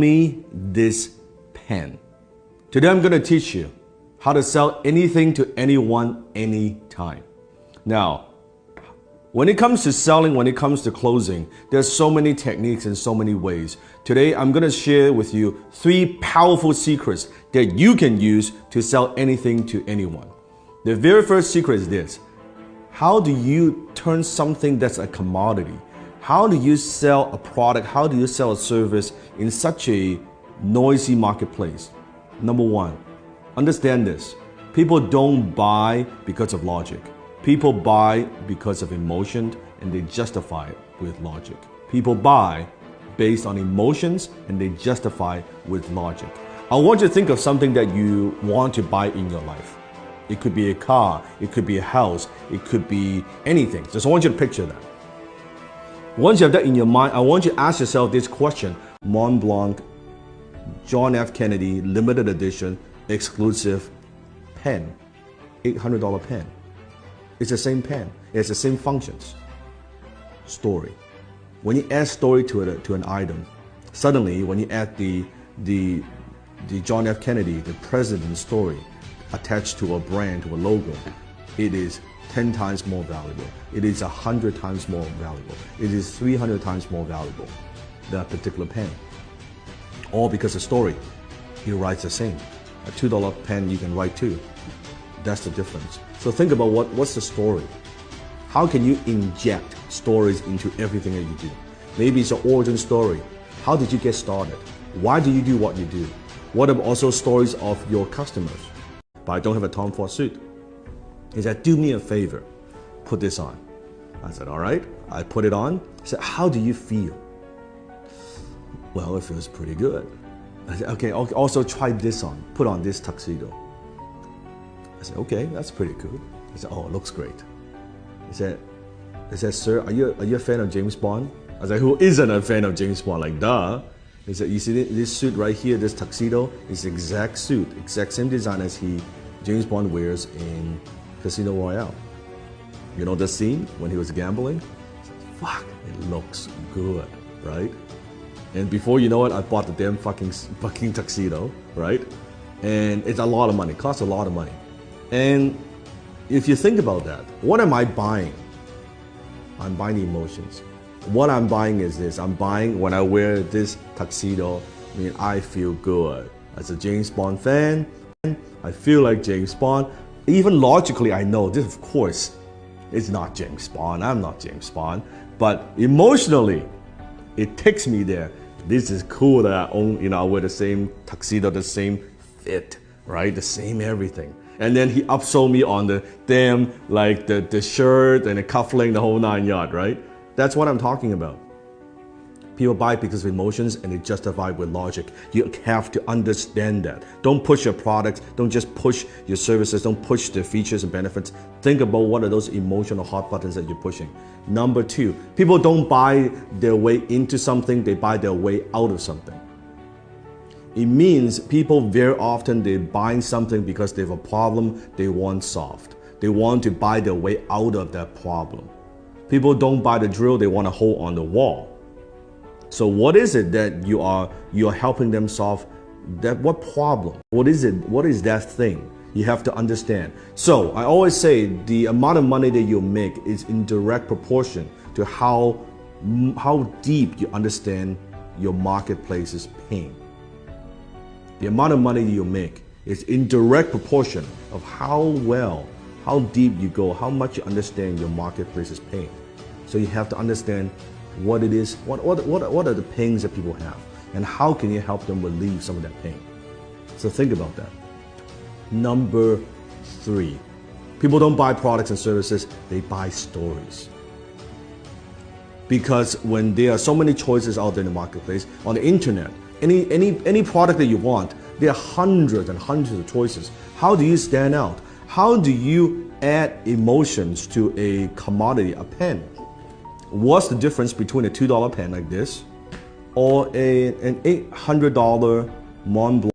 me this pen. Today I'm going to teach you how to sell anything to anyone, anytime. Now, when it comes to selling, when it comes to closing, there's so many techniques and so many ways. Today, I'm going to share with you 3 powerful secrets that you can use to sell anything to anyone. The very first secret is this. How do you turn something that's a commodity? How do you sell a product? How do you sell a service in such a noisy marketplace? Number 1, understand this. People don't buy because of logic. People buy because of emotion, and they justify it with logic. People buy based on emotions, and they justify with logic. I want you to think of something that you want to buy in your life. It could be a car, it could be a house, it could be anything. Just I want you to picture that. Once you have that in your mind, I want you to ask yourself this question. Mont Blanc, John F. Kennedy, limited edition, exclusive pen, $800 pen. It's the same pen. It has the same functions. Story. When you add story to an item, suddenly when you add the John F. Kennedy, the president's story, attached to a brand, to a logo, it is 10 times more valuable. It is 100 times more valuable. It is 300 times more valuable, that particular pen. All because the story, he writes the same. A $2 pen you can write too. That's the difference. So think about what's the story? How can you inject stories into everything that you do? Maybe it's an origin story. How did you get started? Why do you do what you do? What about also stories of your customers? But I don't have a Tom Ford suit. He said, do me a favor, put this on. I said, all right. I put it on. He said, how do you feel? Well, it feels pretty good. I said, okay, also try this on. Put on this tuxedo. I said, okay, that's pretty cool. He said, oh, it looks great. He said, sir, are you a fan of James Bond? I said, who isn't a fan of James Bond? Like, duh. He said, you see this suit right here, this tuxedo, is the exact suit, exact same design as James Bond wears in Casino Royale. You know the scene when he was gambling? I said, fuck, it looks good, right? And before you know it, I bought the damn fucking tuxedo, right? And it's a lot of money, costs a lot of money. And if you think about that, what am I buying? I'm buying the emotions. What I'm buying is this. I'm buying when I wear this tuxedo, I mean, I feel good. As a James Bond fan, I feel like James Bond. Even logically, I know this, of course, is not James Bond. I'm not James Bond. But emotionally, it takes me there. This is cool that I own, I wear the same tuxedo, the same fit, right? The same everything. And then he upsold me on the damn, like the shirt and the cufflink, the whole 9 yards, right? That's what I'm talking about. People buy because of emotions and they justify with logic. You have to understand that. Don't push your products. Don't just push your services. Don't push the features and benefits. Think about what are those emotional hot buttons that you're pushing. Number 2, people don't buy their way into something. They buy their way out of something. It means people very often, they're buying something because they have a problem they want solved. They want to buy their way out of that problem. People don't buy the drill, they want to hold on the wall. So what is it that you're helping them solve? What problem? What is it? What is that thing? You have to understand. So I always say the amount of money that you make is in direct proportion to how deep you understand your marketplace's pain. The amount of money you make is in direct proportion of how deep you go, how much you understand your marketplace's pain. So you have to understand what it is, what are the pains that people have, and how can you help them relieve some of that pain. So think about that. Number 3, people don't buy products and services, they buy stories. Because when there are so many choices out there in the marketplace, on the internet, any product that you want, there are hundreds and hundreds of choices. How do you stand out? How do you add emotions to a commodity, a pen? What's the difference between a $2 pen like this or an $800 Mont Blanc